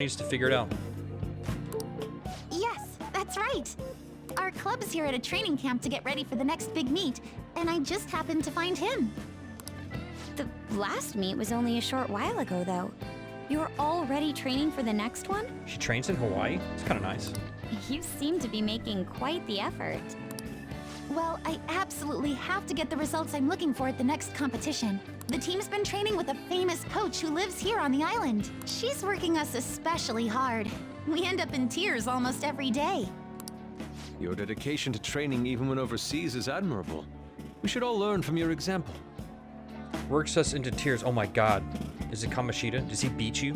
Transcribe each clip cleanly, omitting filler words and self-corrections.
needs to figure it out. Yes, that's right. Our club's here at a training camp to get ready for the next big meet, and I just happened to find him. The last meet was only a short while ago, though. You're already training for the next one? She trains in Hawaii? It's kind of nice. You seem to be making quite the effort. Well, I absolutely have to get the results I'm looking for at the next competition. The team's been training with a famous coach who lives here on the island. She's working us especially hard. We end up in tears almost every day. Your dedication to training even when overseas is admirable. We should all learn from your example. Works us into tears. Oh my god. Is it Kamoshida? Does he beat you?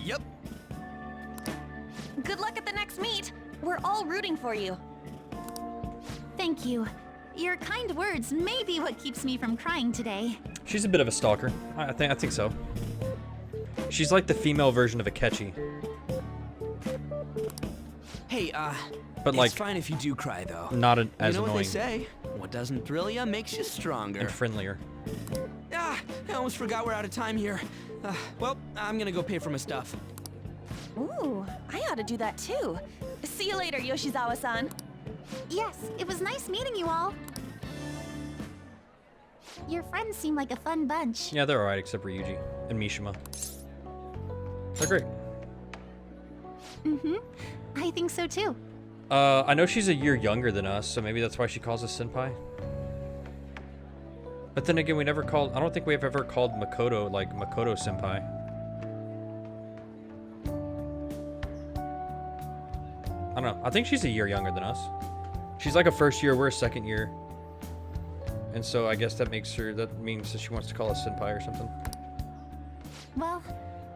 Yep. Good luck at the next meet. We're all rooting for you. Thank you. Your kind words may be what keeps me from crying today. She's a bit of a stalker. I think so. She's like the female version of Akechi. Hey, but it's like, fine if you do cry, though. not as you know annoying. what they say? What doesn't thrill you makes you stronger. And friendlier. Ah, I almost forgot we're out of time here. Well, I'm gonna go pay for my stuff. Ooh, I ought to do that too. See you later, Yoshizawa-san. Yes, it was nice meeting you all. Your friends seem like a fun bunch. Yeah, they're alright except for Yuji and Mishima. They're great. Mm-hmm. I think so too. I know she's a year younger than us, so maybe that's why she calls us senpai. But then again, I don't think we've ever called Makoto, like, Makoto senpai. I don't know. I think she's a year younger than us. She's like a first year, we're a second year. And so I guess that means that she wants to call us senpai or something. Well,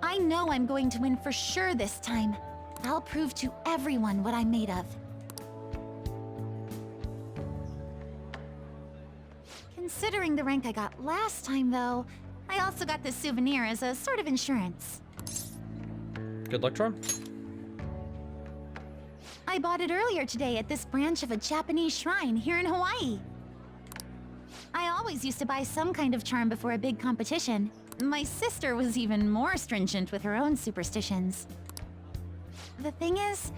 I know I'm going to win for sure this time. I'll prove to everyone what I'm made of. Considering the rank I got last time, though, I also got this souvenir as a sort of insurance. Good luck, charm. I bought it earlier today at this branch of a Japanese shrine here in Hawaii. I always used to buy some kind of charm before a big competition. My sister was even more stringent with her own superstitions. The thing is,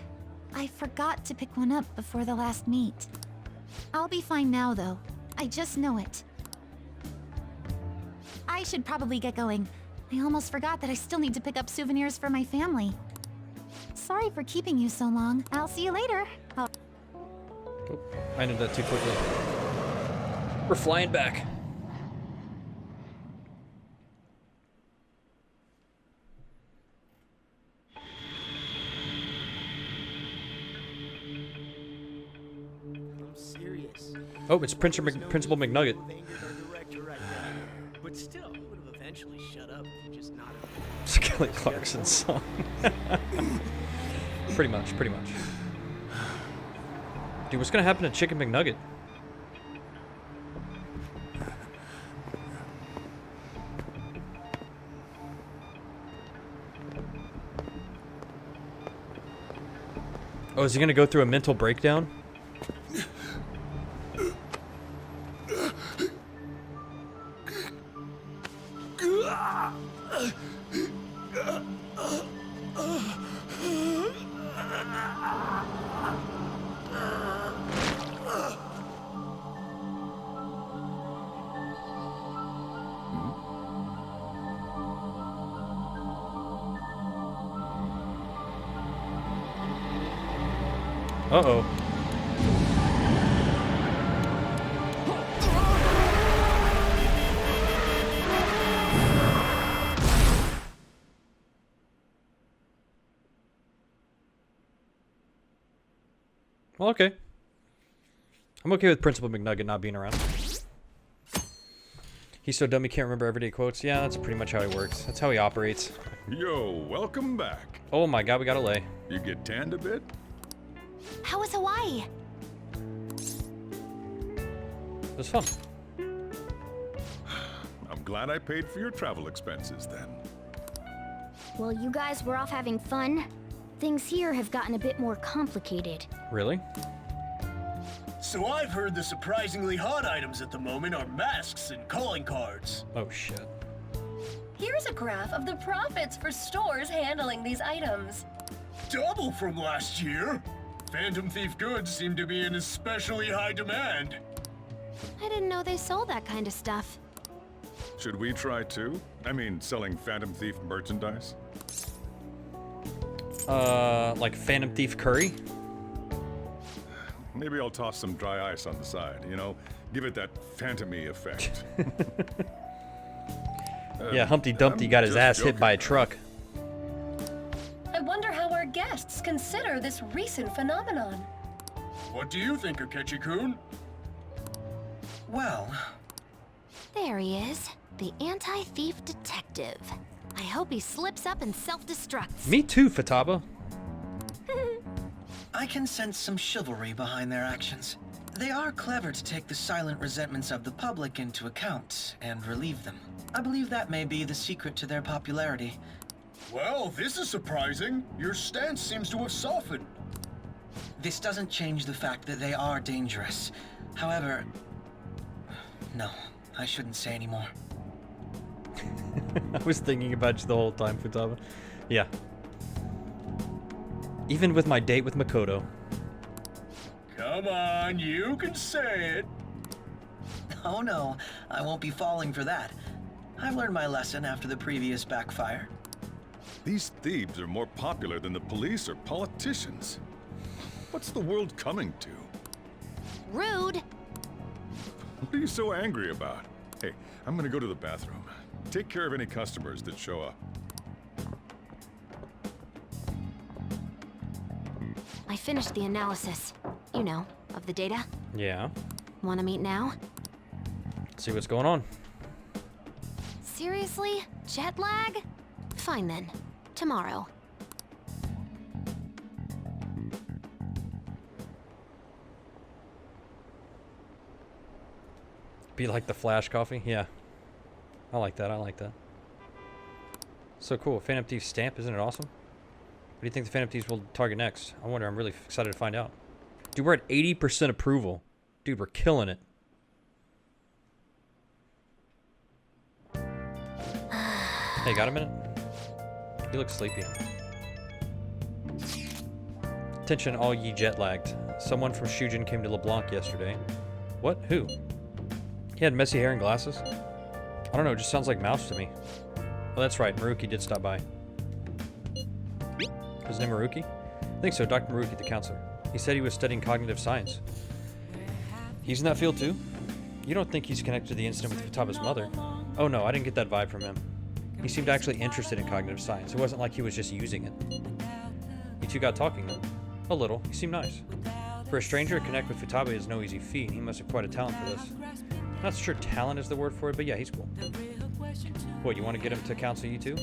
I forgot to pick one up before the last meet. I'll be fine now, though. I just know it. I should probably get going. I almost forgot that I still need to pick up souvenirs for my family. Sorry for keeping you so long. I'll see you later. Oh, I ended that too quickly. We're flying back. I'm serious. Oh, it's Principal McNugget. But still, he would have eventually shut up if he just nodded. It's Kelly Clarkson's song. Pretty much. Dude, what's gonna happen to Chicken McNugget? Oh, is he gonna go through a mental breakdown? Uh-oh. Well, okay. I'm okay with Principal McNugget not being around. He's so dumb he can't remember everyday quotes. Yeah, that's pretty much how he works. That's how he operates. Yo, welcome back. Oh my god, we got a lay. You get tanned a bit? How was Hawaii? It was fun. I'm glad I paid for your travel expenses then. While you guys were off having fun, things here have gotten a bit more complicated. Really? So I've heard the surprisingly hot items at the moment are masks and calling cards. Oh shit. Here's a graph of the profits for stores handling these items. Double from last year. Phantom Thief goods seem to be in especially high demand. I didn't know they sold that kind of stuff. Should we try too? I mean, selling Phantom Thief merchandise? Like Phantom Thief curry? Maybe I'll toss some dry ice on the side, you know? Give it that phantom-y effect. Yeah, Humpty Dumpty got his ass hit by a truck. I wonder how our guests consider this recent phenomenon. What do you think, Akechi-kun? Well, There he is, the anti-thief detective. I hope he slips up and self-destructs. Me too, Futaba. I can sense some chivalry behind their actions. They are clever to take the silent resentments of the public into account and relieve them. I believe that may be the secret to their popularity. Well, this is surprising. Your stance seems to have softened. This doesn't change the fact that they are dangerous. However, no, I shouldn't say any more. I was thinking about you the whole time, Futaba. Yeah. Even with my date with Makoto. Come on, you can say it. Oh no, I won't be falling for that. I've learned my lesson after the previous backfire. These thieves are more popular than the police or politicians. What's the world coming to? Rude! What are you so angry about? Hey, I'm gonna go to the bathroom. Take care of any customers that show up. I finished the analysis. You know, of the data. Yeah. Wanna meet now? See what's going on. Seriously? Jet lag? Fine then. Tomorrow. Be like the flash coffee? Yeah. I like that. I like that. So cool. Phantom Thief stamp. Isn't it awesome? What do you think the Phantom Thieves will target next? I wonder. I'm really excited to find out. Dude, we're at 80% approval. Dude, we're killing it. Hey, got a minute? You look sleepy. Attention all ye jet lagged. Someone from Shujin came to LeBlanc yesterday. What? Who? He had messy hair and glasses? I don't know, it just sounds like Malch to me. Oh, that's right, Maruki did stop by. His name Maruki? I think so, Dr. Maruki, the counselor. He said he was studying cognitive science. He's in that field too? You don't think he's connected to the incident with Futaba's mother? Oh no, I didn't get that vibe from him. He seemed actually interested in cognitive science. It wasn't like he was just using it. You two got talking then? A little. He seemed nice. For a stranger to connect with Futaba is no easy feat, and he must have quite a talent for this. I'm not sure talent is the word for it, but yeah, he's cool. What, you want to get him to counsel you too?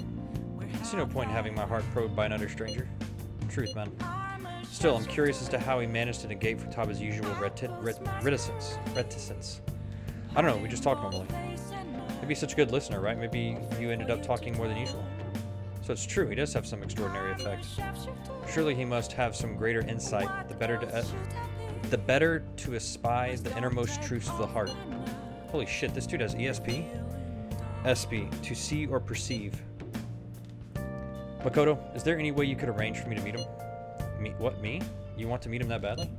I see no point in having my heart probed by another stranger. Truth, man. Still, I'm curious as to how he managed to negate Futaba's usual reticence. I don't know, we just talk normally. Maybe he's such a good listener, right? Maybe you ended up talking more than usual. So it's true, he does have some extraordinary effects. Surely he must have some greater insight, the better to espy the innermost truths of the heart. Holy shit, this dude has ESP? SP, to see or perceive. Makoto, is there any way you could arrange for me to meet him? What, me? You want to meet him that badly?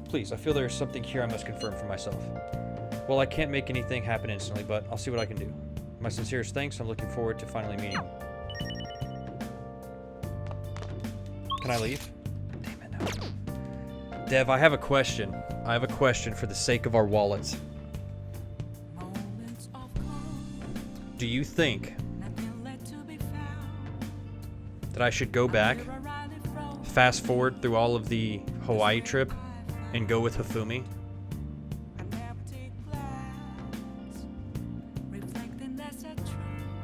Please, I feel there is something here I must confirm for myself. Well, I can't make anything happen instantly, but I'll see what I can do. My sincerest thanks, I'm looking forward to finally meeting him. Can I leave? Damn it, no. Dev, I have a question. I have a question for the sake of our wallets. Do you think that I should go back, fast forward through all of the Hawaii trip, and go with Hifumi?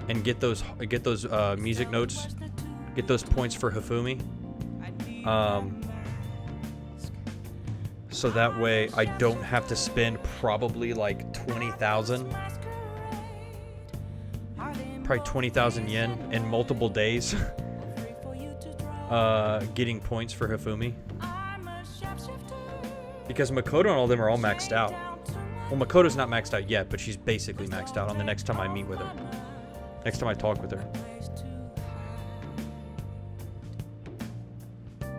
And get those music notes, get those points for Hifumi. So that way I don't have to spend probably like 20,000. Probably 20,000 yen in multiple days. Getting points for Hifumi. Because Makoto and all of them are all maxed out. Well, Makoto's not maxed out yet, but she's basically maxed out on the next time I meet with her. Next time I talk with her.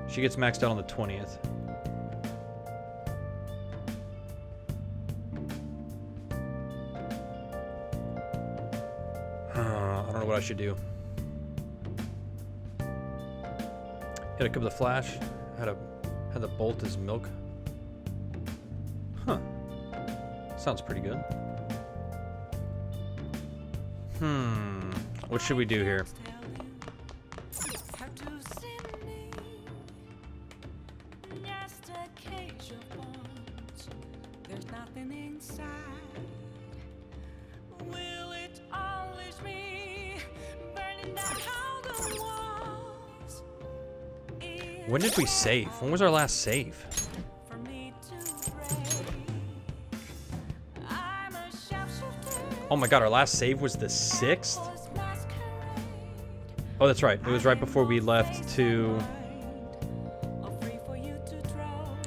She gets maxed out on the 20th. I don't know what I should do. Had a cup of the Flash. Had the Bolt as milk. Huh. Sounds pretty good. What should we do here? When did we save? When was our last save? Oh my god, our last save was the 6th? Oh, that's right. It was right before we left to...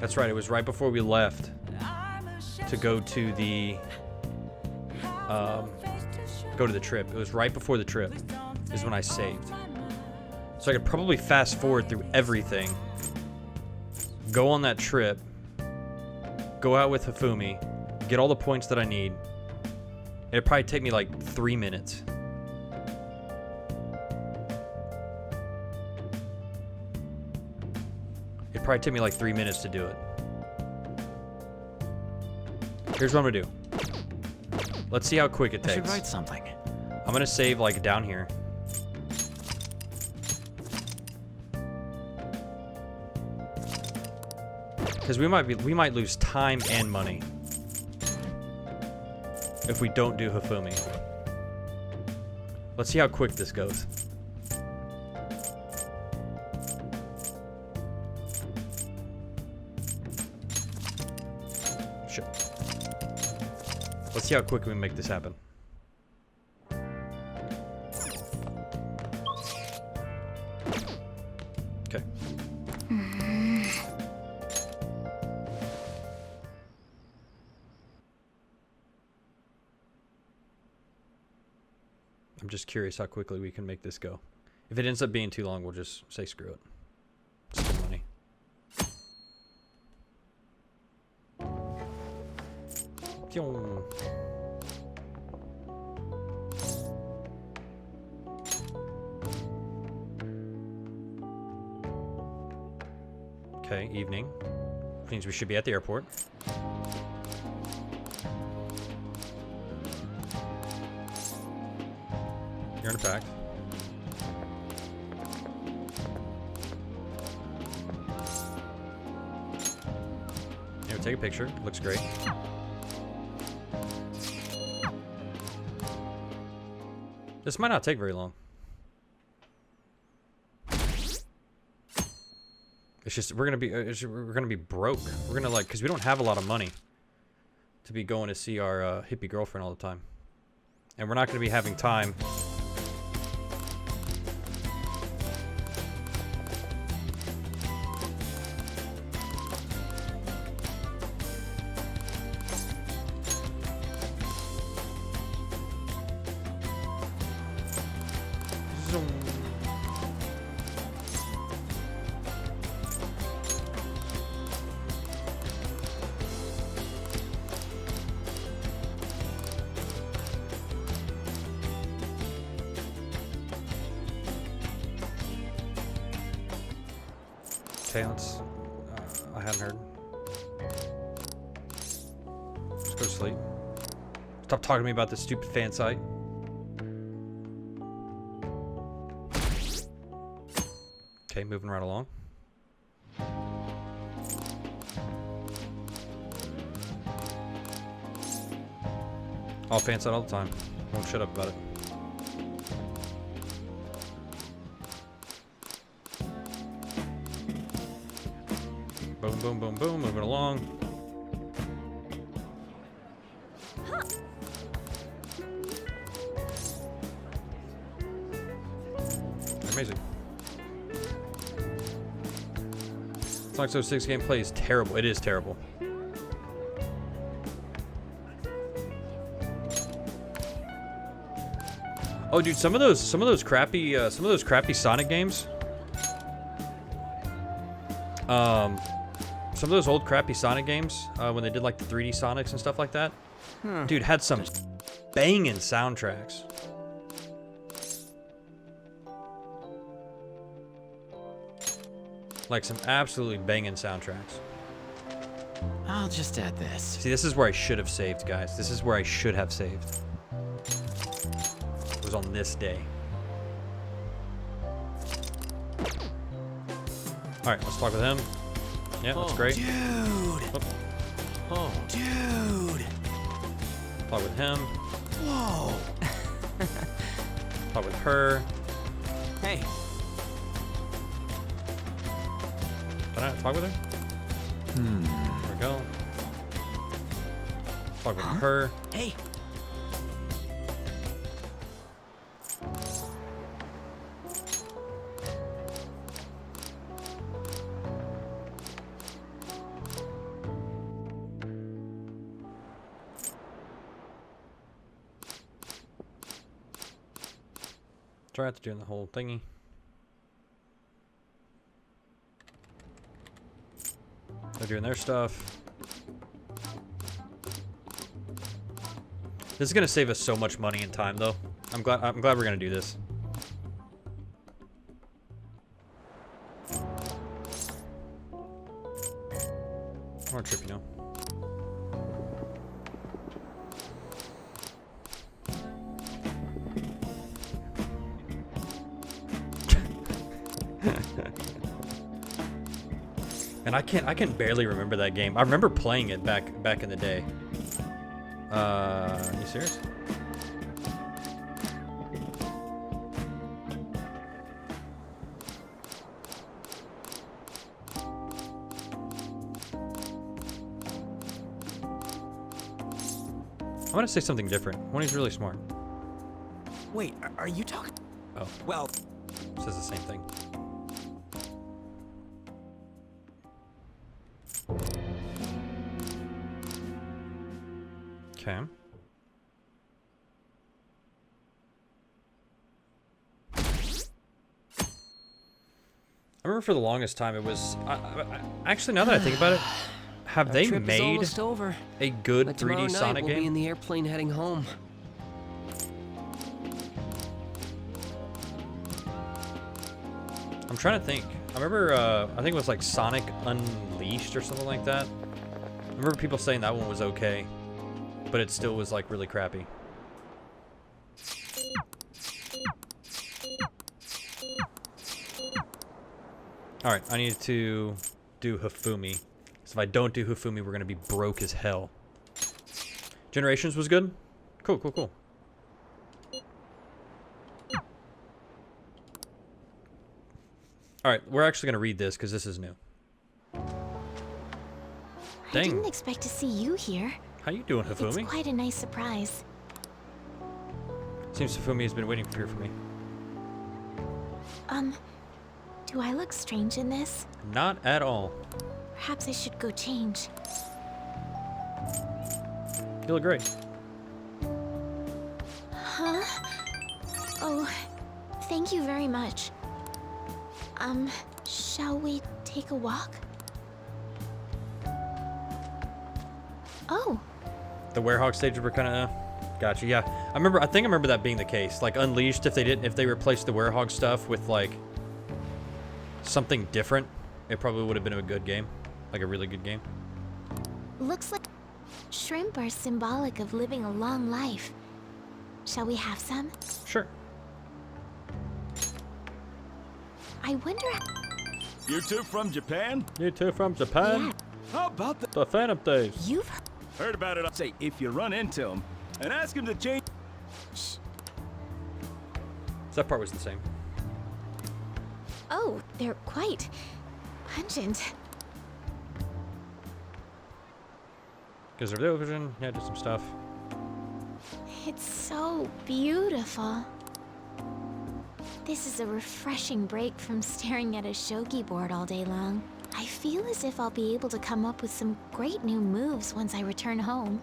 That's right, it was right before we left to go to the... go to the trip. It was right before the trip is when I saved. So I could probably fast forward through everything, go on that trip, go out with Hifumi, get all the points that I need. It'd probably take me like 3 minutes. It'd probably take me like 3 minutes to do it. Here's what I'm gonna do. Let's see how quick it takes. I should write something. I'm gonna save like down here. Because we might lose time and money if we don't do Hifumi. Let's see how quick this goes. Shit. Let's see how quick we can make this happen. Okay. I'm just curious how quickly we can make this go. If it ends up being too long, we'll just say screw it. Spend money. Okay, evening. Means we should be at the airport. You're in a pack. Here, take a picture. Looks great. This might not take very long. It's just we're gonna be broke. We're gonna because we don't have a lot of money to be going to see our hippie girlfriend all the time, and we're not gonna be having time. Okay, let's... I hadn't heard. Just go to sleep. Stop talking to me about this stupid fan site. Okay, moving right along. All fan site all the time. Won't shut up about it. Boom, boom, boom, boom, moving along. Amazing. Sonic 06 gameplay is terrible. It is terrible. Oh, dude, some of those crappy Sonic games. Some of those old crappy Sonic games, when they did like the 3D Sonics and stuff like that, dude, had some banging soundtracks. Like some absolutely banging soundtracks. I'll just add this. See, this is where I should have saved, guys. This is where I should have saved. It was on this day. Alright, let's talk with him. Yeah, that's great. Dude! Oh. Dude! Talk with him. Whoa! Talk with her. Hey. Can I talk with her? There we go. Talk with her. Hey. Try after doing the whole thingy. They're doing their stuff. This is gonna save us so much money and time, though. I'm glad we're gonna do this. More trip, you know. And I can barely remember that game. I remember playing it back in the day. Are you serious? I'm gonna say something different. One is really smart. Wait, are you talking? Oh, Well, says the same thing. Okay. I remember for the longest time it was. Actually, now that I think about it, have they trip is made almost over. a good But tomorrow 3D night Sonic we'll be game? in the airplane heading home. I'm trying to think. I remember, I think it was like Sonic Unleashed or something like that. I remember people saying that one was okay, but it still was like really crappy. Alright, I need to do Hifumi. So if I don't do Hifumi, we're going to be broke as hell. Generations was good? Cool, cool, cool. Alright, we're actually going to read this because this is new. I Dang. didn't expect to see you here. How you doing, It's Hifumi? quite a nice surprise. Seems Hifumi has been waiting here for me. Do I look strange in this? Not at all. Perhaps I should go change. You look great. Huh? Oh, thank you very much. Shall we take a walk? Oh, The Werehog stages were kind of gotcha. Yeah, I think I remember that being the case. Like Unleashed, if they replaced the Werehog stuff with like something different, it probably would have been a good game, like a really good game. looks like shrimp are symbolic of living a long life. Shall we have some? Sure. I wonder. You two from Japan? You two from Japan? Yeah, How about the... The Phantom Days. you've. Heard about it. Say, if you run into him, and ask him to change... That part was the same. Oh, they're quite pungent. Because of the vision, yeah, did some stuff. It's so beautiful. This is a refreshing break from staring at a shogi board all day long. I feel as if I'll be able to come up with some great new moves once I return home.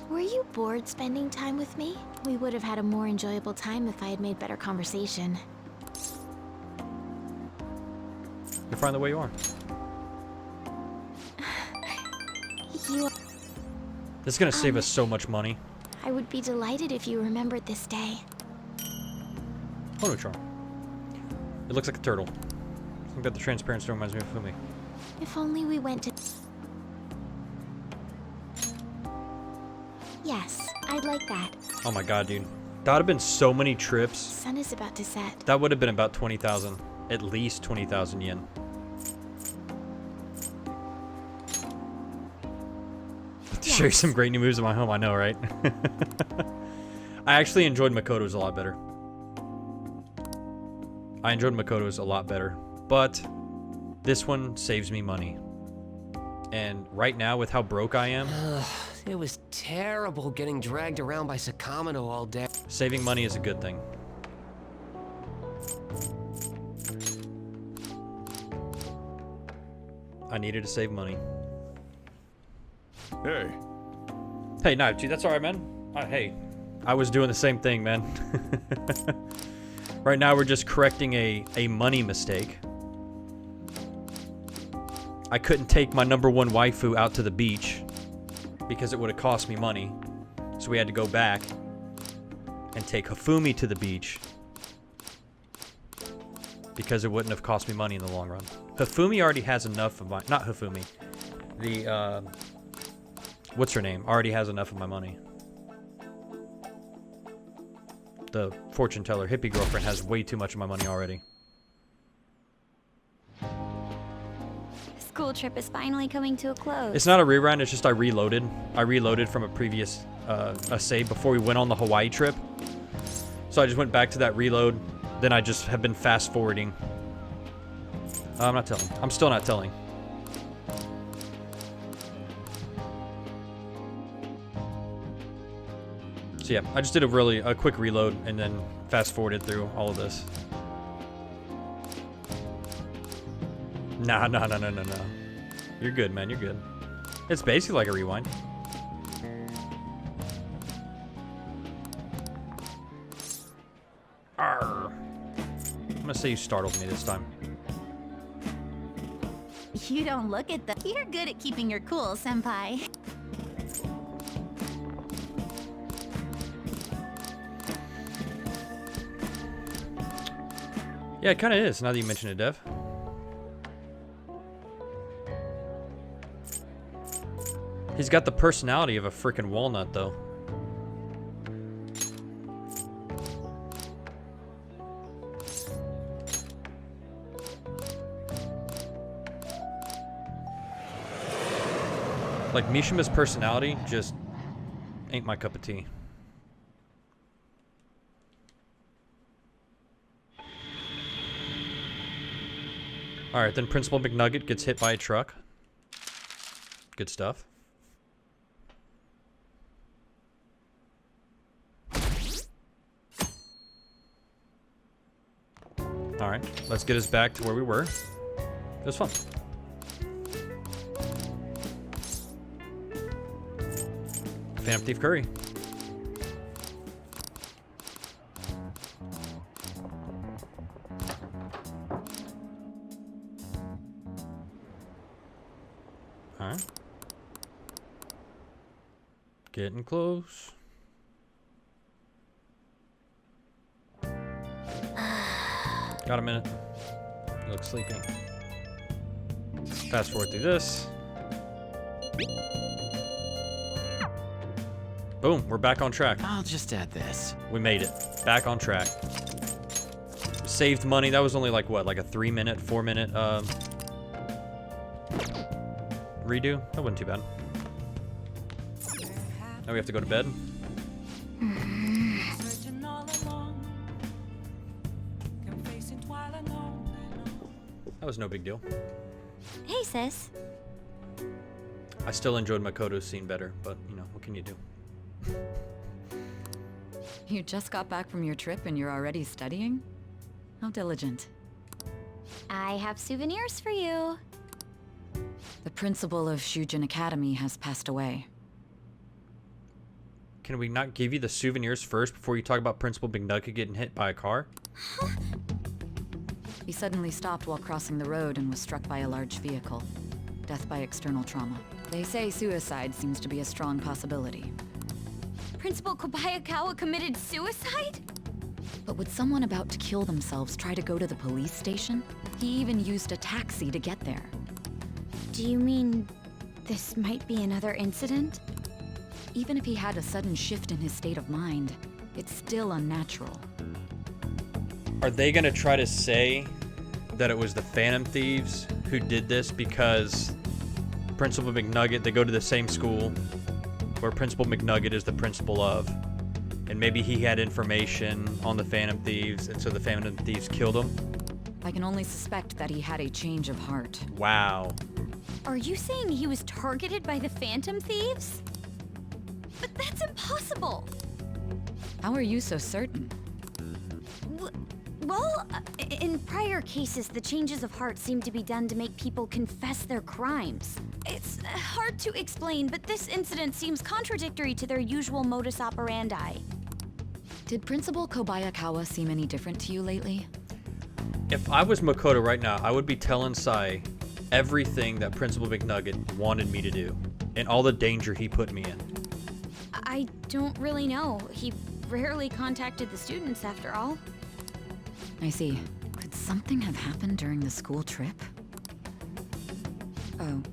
Were you bored spending time with me? We would have had a more enjoyable time if I had made better conversation. You're fine the way you are. You... This is gonna save us so much money. I would be delighted if you remembered this day. Photo charm. It looks like a turtle. I think that the transparent stone reminds me of Fumi. If only we went to... Yes, I'd like that. Oh my god, dude. That would have been so many trips. Sun is about to set. That would have been about 20,000. At least 20,000 yen. To show you some great new moves in my home, I know, right? I actually enjoyed Makoto's a lot better. I enjoyed Makoto's a lot better. But this one saves me money. And right now, with how broke I am... It was terrible getting dragged around by Sakamoto all day. Saving money is a good thing. I needed to save money. Hey. Hey, no, dude, that's alright, man. Hey, I was doing the same thing, man. Right now, we're just correcting a money mistake. I couldn't take my #1 waifu out to the beach because it would have cost me money. So we had to go back and take Hifumi to the beach because it wouldn't have cost me money in the long run. Hifumi already has enough of my... Not Hifumi. The, what's her name? Already has enough of my money. The fortune teller hippie girlfriend has way too much of my money already. School trip is finally coming to a close. It's not a rerun, it's just I reloaded. I reloaded from a previous a save before we went on the Hawaii trip. So I just went back to that reload. Then I just have been fast forwarding. I'm not telling. I'm still not telling. So yeah, I just did a quick reload and then fast forwarded through all of this. Nah. You're good, man. You're good. It's basically like a rewind. Arr. I'm gonna say you startled me this time. You don't look at the... You're good at keeping your cool, senpai. Yeah, it kind of is, now that you mention it, Dev. He's got the personality of a freaking walnut, though. Like, Mishima's personality just ain't my cup of tea. Alright, then Principal McNugget gets hit by a truck. Good stuff. Alright, let's get us back to where we were. It was fun. Phantom Thief Curry. Alright. Getting close. Got a minute. You look sleepy. Fast forward through this. Boom, we're back on track. I'll just add this. We made it. Back on track. Saved money. That was only like what, like a 3-minute, 4-minute redo? That wasn't too bad. Now we have to go to bed. That was no big deal. Hey, sis. I still enjoyed Makoto's scene better, but, you know, what can you do? You just got back from your trip and you're already studying? How diligent. I have souvenirs for you. The principal of Shujin Academy has passed away. can we not give you the souvenirs first before you talk about Principal McNugget getting hit by a car? He suddenly stopped while crossing the road and was struck by a large vehicle. Death by external trauma. They say suicide seems to be a strong possibility. Principal Kobayakawa committed suicide? But would someone about to kill themselves try to go to the police station? He even used a taxi to get there. Do you mean this might be another incident? Even if he had a sudden shift in his state of mind, it's still unnatural. Are they gonna try to say that it was the Phantom Thieves who did this because Principal McNugget, they go to the same school where Principal McNugget is the principal of, and maybe he had information on the Phantom Thieves, and so the Phantom Thieves killed him? I can only suspect that he had a change of heart. Wow. Are you saying he was targeted by the Phantom Thieves? But that's impossible! How are you so certain? Well, in prior cases, the changes of heart seem to be done to make people confess their crimes. It's hard to explain, but this incident seems contradictory to their usual modus operandi. Did Principal Kobayakawa seem any different to you lately? If I was Makoto right now, I would be telling Sai everything that Principal McNugget wanted me to do, and all the danger he put me in. I don't really know. He rarely contacted the students, after all. I see. Could something have happened during the school trip? Oh,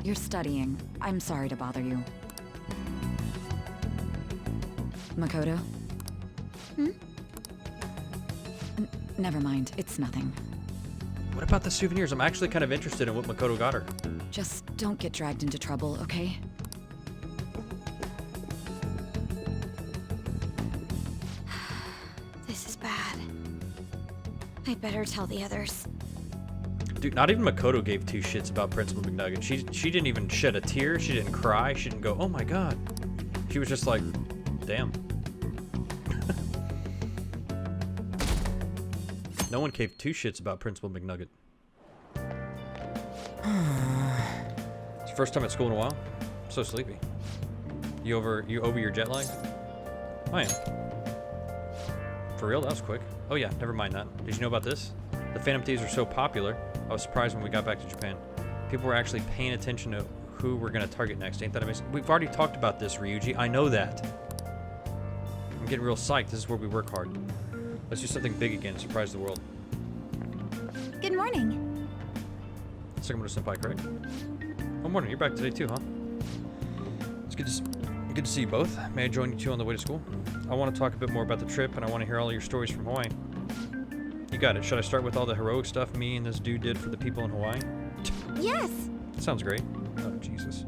you're studying. I'm sorry to bother you. Makoto? Never mind, it's nothing. What about the souvenirs? I'm actually kind of interested in what Makoto got her. Just don't get dragged into trouble, okay? This is bad. I'd better tell the others. Dude, not even Makoto gave two shits about Principal McNugget. She didn't even shed a tear. She didn't cry. She didn't go, oh my god. She was just like, damn. No one gave two shits about Principal McNugget. It's the first time at school in a while. I'm so sleepy. You over your jet lag? I am. For real? That was quick. Oh yeah, never mind that. Did you know about this? The Phantom Thieves are so popular, I was surprised when we got back to Japan. People were actually paying attention to who we're going to target next. Ain't that amazing? We've already talked about this, Ryuji. I know that. I'm getting real psyched. This is where we work hard. Let's do something big again. Surprise the world. Good morning. Sakamoto Senpai, correct? Oh, morning. You're back today too, huh? It's good to see you both. May I join you two on the way to school? I want to talk a bit more about the trip, and I want to hear all your stories from Hawaii. You got it. Should I start with all the heroic stuff me and this dude did for the people in Hawaii? Yes! Sounds great. Oh, Jesus.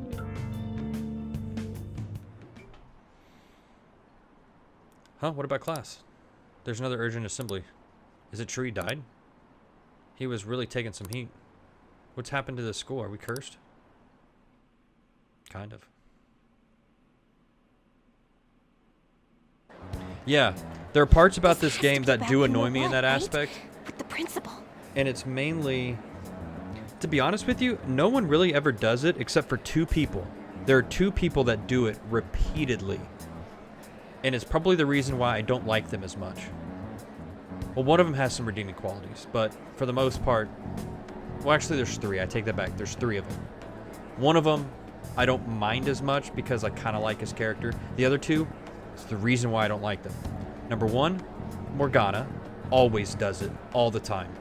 Huh? What about class? There's another urgent assembly. Is it true he died? He was really taking some heat. What's happened to the school? Are we cursed? Kind of. Yeah, there are parts about this game that do annoy me in that aspect. With the principal. And it's mainly, to be honest with you, no one really ever does it except for two people. There are two people that do it repeatedly. And it's probably the reason why I don't like them as much. Well, one of them has some redeeming qualities, but for the most part, well, actually there's three. I take that back. There's three of them. One of them I don't mind as much because I kind of like his character. The other two, it's the reason why I don't like them. Number one, Morgana always does it all the time.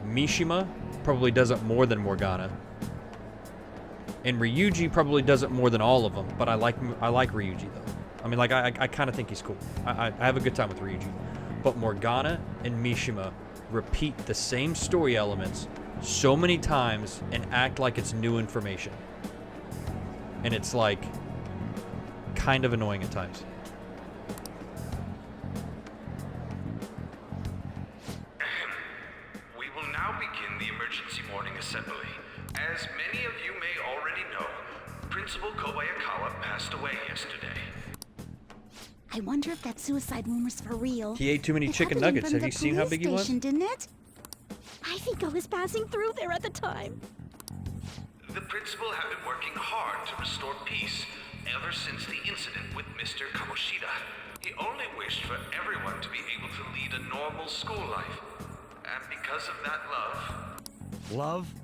Mishima probably does it more than Morgana. And Ryuji probably does it more than all of them, but I like Ryuji though. I mean, like, I kind of think he's cool. I have a good time with Ryuji. But Morgana and Mishima repeat the same story elements so many times and act like it's new information. And it's like kind of annoying at times. We will now begin the emergency morning assembly. As many of you may already know, Principal Kobayakawa passed away yesterday. I wonder if that suicide rumor's for real. He ate too many chicken nuggets. Have you seen how big he was? Didn't it? I think I was passing through there at the time. The principal had been working hard to restore peace, ever since the incident with Mr. Kamoshida. He only wished for everyone to be able to lead a normal school life. And because of that love... Love?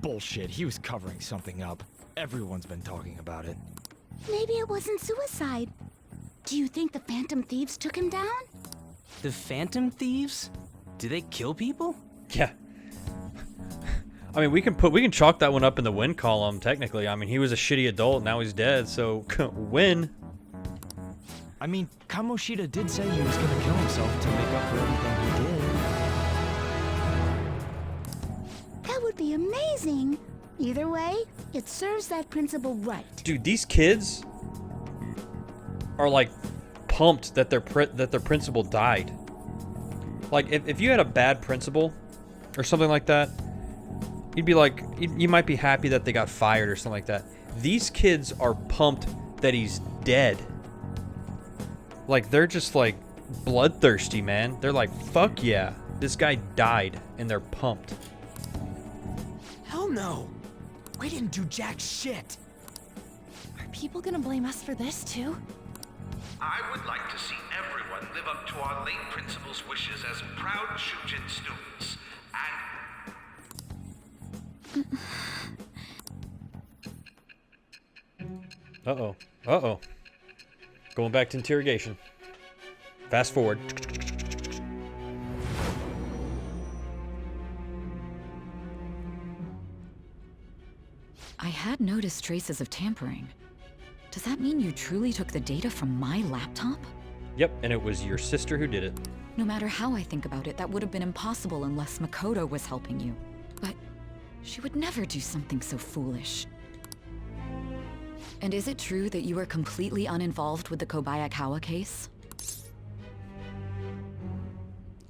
Bullshit, he was covering something up. Everyone's been talking about it. Maybe it wasn't suicide. Do you think the Phantom Thieves took him down? The Phantom Thieves? Do they kill people? Yeah. I mean, we can chalk that one up in the win column, technically. I mean, he was a shitty adult, now he's dead, so win. I mean, Kamoshida did say he was gonna kill himself to make up for everything he did. That would be amazing. Either way, it serves that principal right. Dude, these kids are like pumped that their principal died. Like, if you had a bad principal or something like that, you'd be like, you might be happy that they got fired or something like that. These kids are pumped that he's dead. Like, they're just like bloodthirsty, man. They're like, fuck yeah, this guy died, and they're pumped. Hell no. We didn't do jack shit. Are people gonna blame us for this too? I would like to see everyone live up to our late principal's wishes as proud Shujin students. And... Uh-oh. Uh-oh. Going back to interrogation. Fast forward. I had noticed traces of tampering. Does that mean you truly took the data from my laptop? Yep, and it was your sister who did it. No matter how I think about it, that would have been impossible unless Makoto was helping you. But she would never do something so foolish. And is it true that you were completely uninvolved with the Kobayakawa case?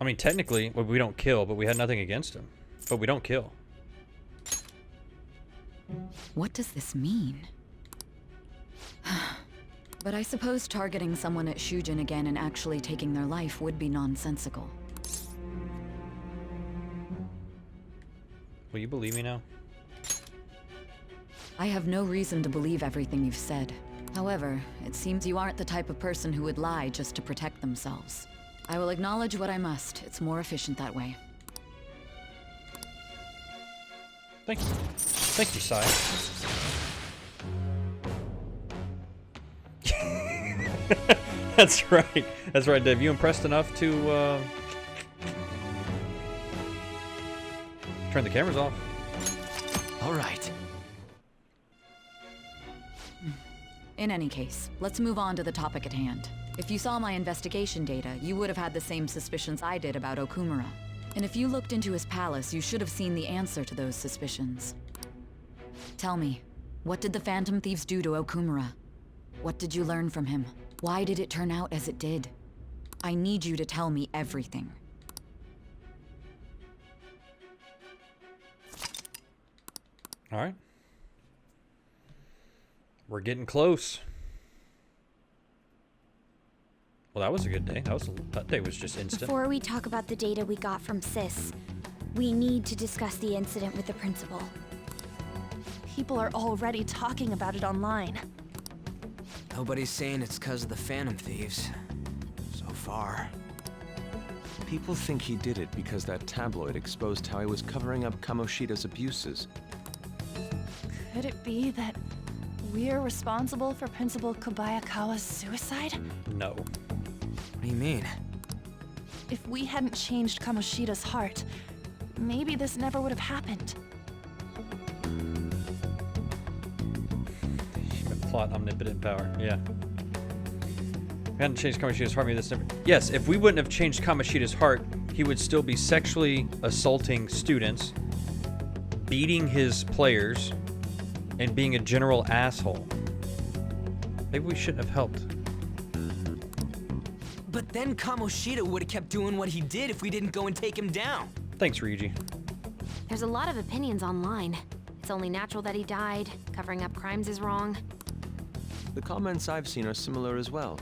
I mean, technically, well, we don't kill, but we had nothing against him. But we don't kill. What does this mean? But I suppose targeting someone at Shujin again and actually taking their life would be nonsensical. Will you believe me now? I have no reason to believe everything you've said. However, it seems you aren't the type of person who would lie just to protect themselves. I will acknowledge what I must. It's more efficient that way. Thank you. Thank you, Sai. That's right. That's right, Dave. You impressed enough to turn the cameras off. All right. In any case, let's move on to the topic at hand. If you saw my investigation data, you would have had the same suspicions I did about Okumura. And if you looked into his palace, you should have seen the answer to those suspicions. Tell me, what did the Phantom Thieves do to Okumura? What did you learn from him? Why did it turn out as it did? I need you to tell me everything. All right. We're getting close. Well, that was a good day. That day was just instant. Before we talk about the data we got from Sis, we need to discuss the incident with the principal. People are already talking about it online. Nobody's saying it's because of the Phantom Thieves. So far. People think he did it because that tabloid exposed how he was covering up Kamoshida's abuses. Could it be that we're responsible for Principal Kobayakawa's suicide? No. What do you mean? If we hadn't changed Kamoshida's heart, maybe this never would have happened. Plot omnipotent power. Yeah. We hadn't changed Kamoshida's heart, maybe this never... Yes, if we wouldn't have changed Kamoshida's heart, he would still be sexually assaulting students, beating his players, and being a general asshole. Maybe we shouldn't have helped. But then Kamoshida would have kept doing what he did if we didn't go and take him down. Thanks, Ryuji. There's a lot of opinions online. It's only natural that he died. Covering up crimes is wrong. The comments I've seen are similar as well.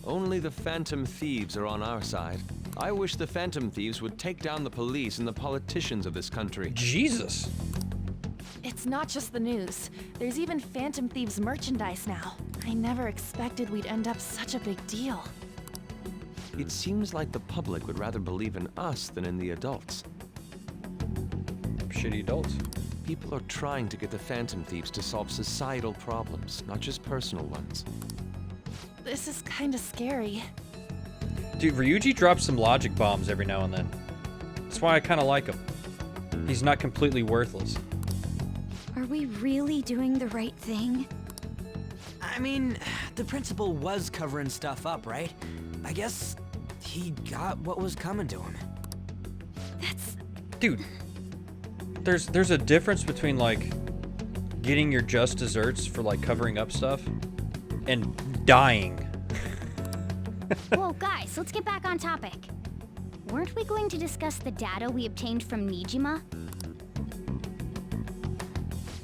Only the Phantom Thieves are on our side. I wish the Phantom Thieves would take down the police and the politicians of this country. Jesus. It's not just the news. There's even Phantom Thieves merchandise now. I never expected we'd end up such a big deal. It seems like the public would rather believe in us than in the adults. Shitty adults. People are trying to get the Phantom Thieves to solve societal problems, not just personal ones. This is kinda scary. Dude, Ryuji drops some logic bombs every now and then. That's why I kinda like him. He's not completely worthless. Are we really doing the right thing? I mean, the principal was covering stuff up, right? I guess he got what was coming to him. That's... Dude, there's a difference between, like, getting your just desserts for, like, covering up stuff and dying. Whoa, guys, let's get back on topic. Weren't we going to discuss the data we obtained from Nijima?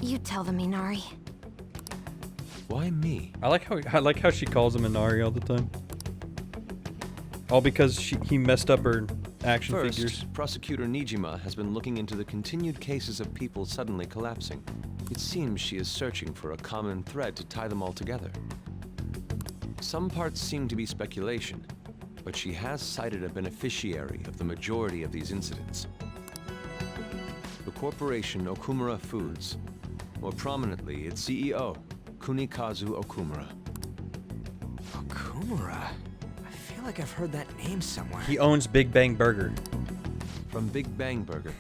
You tell them, Inari. Why me? I like how she calls him Inari all the time. All because he messed up her action figures. Prosecutor Nijima has been looking into the continued cases of people suddenly collapsing. It seems she is searching for a common thread to tie them all together. Some parts seem to be speculation, but she has cited a beneficiary of the majority of these incidents. The corporation Okumura Foods, more prominently its CEO, Kunikazu Okumura. Okumura? I feel like I've heard that name somewhere. He owns Big Bang Burger. From Big Bang Burger.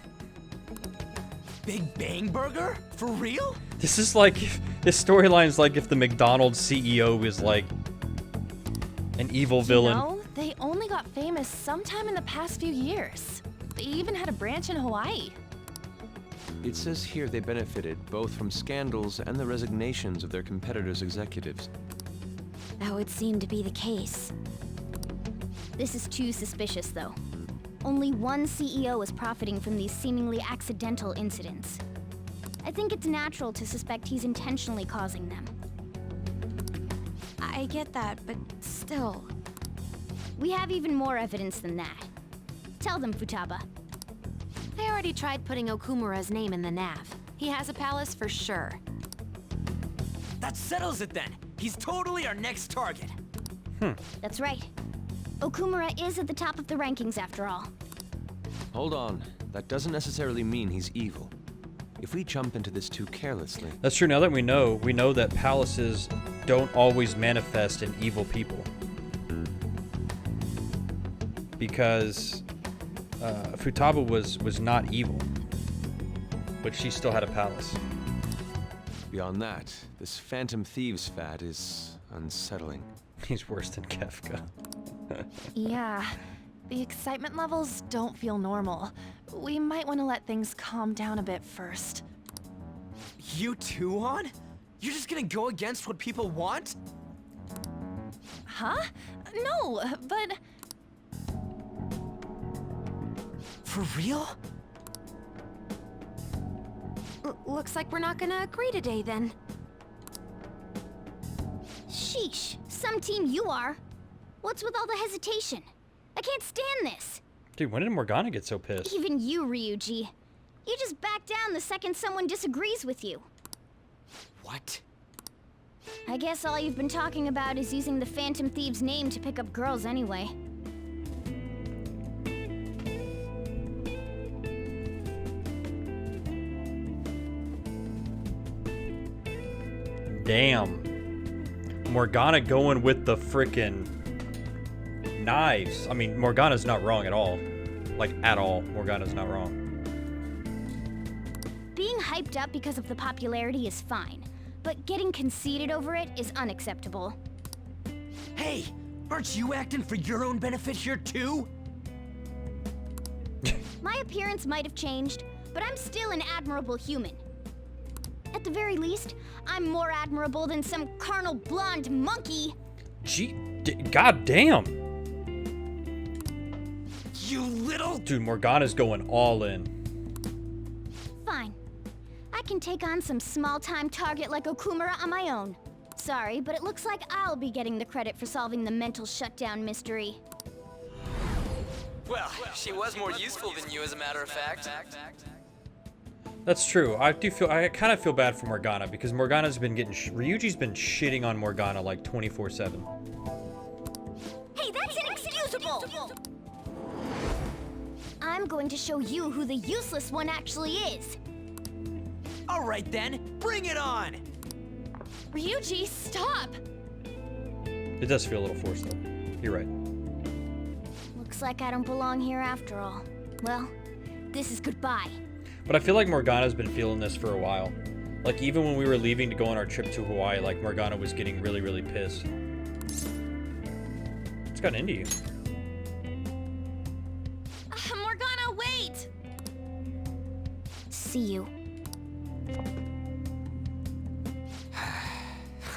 Big Bang Burger? For real? This is like, this storyline's like if the McDonald's CEO is like an evil villain. You know, they only got famous sometime in the past few years. They even had a branch in Hawaii. It says here they benefited both from scandals and the resignations of their competitors' executives. That would seem to be the case. This is too suspicious, though. Only one CEO is profiting from these seemingly accidental incidents. I think it's natural to suspect he's intentionally causing them. I get that, but still... We have even more evidence than that. Tell them, Futaba. I already tried putting Okumura's name in the nav. He has a palace for sure. That settles it then. He's totally our next target. That's right. Okumura is at the top of the rankings after all. Hold on. That doesn't necessarily mean he's evil. If we jump into this too carelessly... That's true. Now that we know that palaces don't always manifest in evil people. Because Futaba was not evil, but she still had a palace. Beyond that, this Phantom Thieves fad is unsettling. He's worse than Kefka. Yeah, the excitement levels don't feel normal. We might want to let things calm down a bit first. You too, On? You're just gonna go against what people want? Huh? No, but... For real? Looks like we're not gonna agree today, then. Sheesh, some team you are. What's with all the hesitation? I can't stand this. Dude, when did Morgana get so pissed? Even you, Ryuji. You just back down the second someone disagrees with you. What? I guess all you've been talking about is using the Phantom Thieves' name to pick up girls anyway. Damn. Morgana going with the frickin' knives. I mean, Morgana's not wrong at all. Like, at all. Morgana's not wrong. Being hyped up because of the popularity is fine, but getting conceited over it is unacceptable. Hey, aren't you acting for your own benefit here too? My appearance might have changed, but I'm still an admirable human. At the very least, I'm more admirable than some carnal blonde monkey. God damn. You little... Dude, Morgana's going all in. Fine. I can take on some small-time target like Okumura on my own. Sorry, but it looks like I'll be getting the credit for solving the mental shutdown mystery. Well, she was more useful than you, as a matter of fact. That's true. I kind of feel bad for Morgana because Morgana's been getting, Ryuji's been shitting on Morgana like 24/7. Hey, that's inexcusable! I'm going to show you who the useless one actually is. All right then, bring it on! Ryuji, stop! It does feel a little forced though. You're right. Looks like I don't belong here after all. Well, this is goodbye. But I feel like Morgana's been feeling this for a while. Like even when we were leaving to go on our trip to Hawaii, like Morgana was getting really, really pissed. It's gotten into you. Morgana, wait! See you.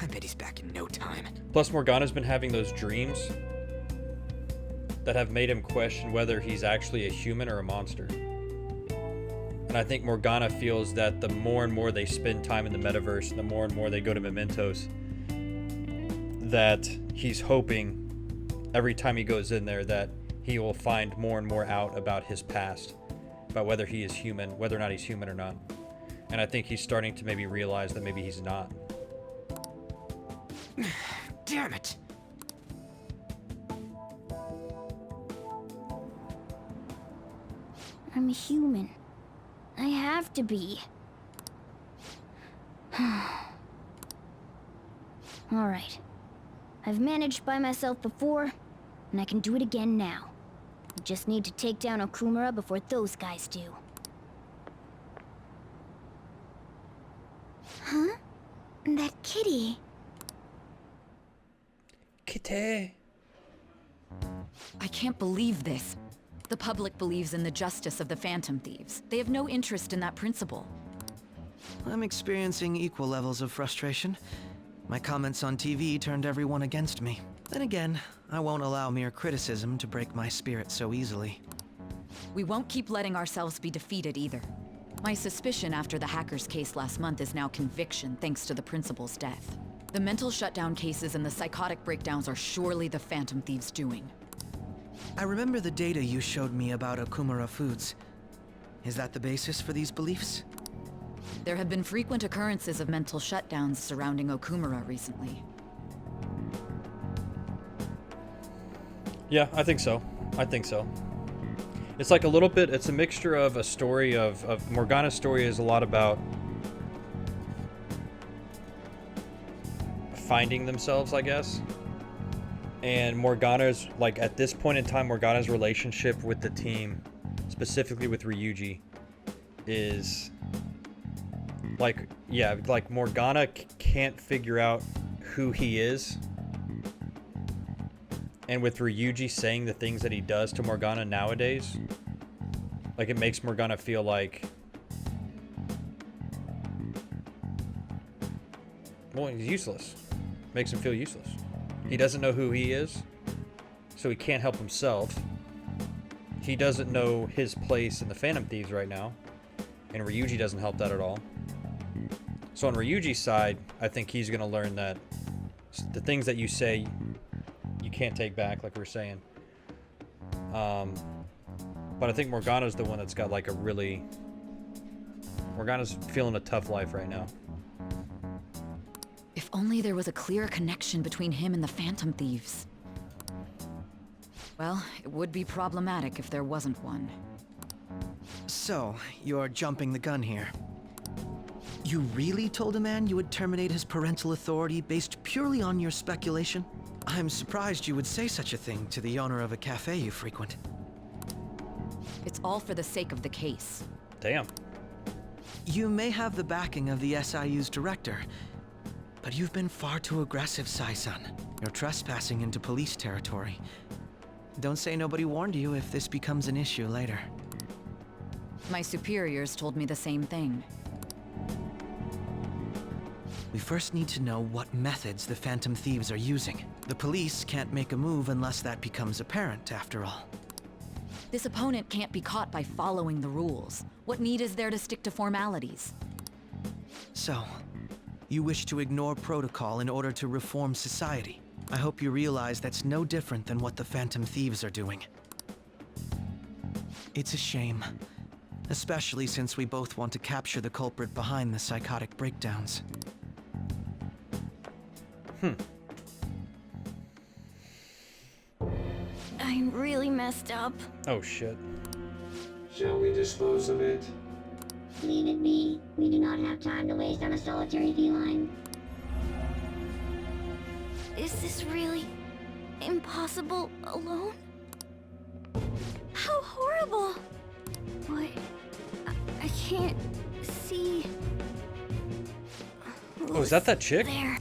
I bet he's back in no time. Plus Morgana's been having those dreams that have made him question whether he's actually a human or a monster. And I think Morgana feels that the more and more they spend time in the metaverse, and the more and more they go to Mementos, that he's hoping every time he goes in there that he will find more and more out about his past, about whether he is human, whether or not he's human or not. And I think he's starting to maybe realize that maybe he's not. Damn it! I'm human. I have to be. Alright. I've managed by myself before, and I can do it again now. I just need to take down Okumura before those guys do. Huh? That kitty. Kitty. I can't believe this. The public believes in the justice of the Phantom Thieves. They have no interest in that principle. I'm experiencing equal levels of frustration. My comments on TV turned everyone against me. Then again, I won't allow mere criticism to break my spirit so easily. We won't keep letting ourselves be defeated either. My suspicion after the hackers case last month is now conviction thanks to the principal's death. The mental shutdown cases and the psychotic breakdowns are surely the Phantom Thieves' doing. I remember the data you showed me about Okumura Foods. Is that the basis for these beliefs? There have been frequent occurrences of mental shutdowns surrounding Okumura recently. Yeah, I think so. I think so. It's like a little bit, it's a mixture of a story of Morgana's story is a lot about finding themselves, I guess. And Morgana's, like, at this point in time, Morgana's relationship with the team, specifically with Ryuji, is like, yeah, like Morgana can't figure out who he is. And with Ryuji saying the things that he does to Morgana nowadays, like, it makes Morgana feel like, well, he's useless. Makes him feel useless. He doesn't know who he is, so he can't help himself. He doesn't know his place in the Phantom Thieves right now, and Ryuji doesn't help that at all. So on Ryuji's side, I think he's going to learn that the things that you say, you can't take back, like we were saying. But I think Morgana's the one that's got like a really... Morgana's feeling a tough life right now. If only there was a clear connection between him and the Phantom Thieves. Well, it would be problematic if there wasn't one. So, you're jumping the gun here. You really told a man you would terminate his parental authority based purely on your speculation? I'm surprised you would say such a thing to the owner of a cafe you frequent. It's all for the sake of the case. Damn. You may have the backing of the SIU's director, but you've been far too aggressive, Sai-san. You're trespassing into police territory. Don't say nobody warned you if this becomes an issue later. My superiors told me the same thing. We first need to know what methods the Phantom Thieves are using. The police can't make a move unless that becomes apparent, after all. This opponent can't be caught by following the rules. What need is there to stick to formalities? So, you wish to ignore protocol in order to reform society. I hope you realize that's no different than what the Phantom Thieves are doing. It's a shame. especially since we both want to capture the culprit behind the psychotic breakdowns. I'm really messed up. Oh shit. Shall we dispose of it? Leave it be. We do not have time to waste on a solitary feline. Is this really impossible alone? How horrible! What? I can't see. Oh, is that chick? There.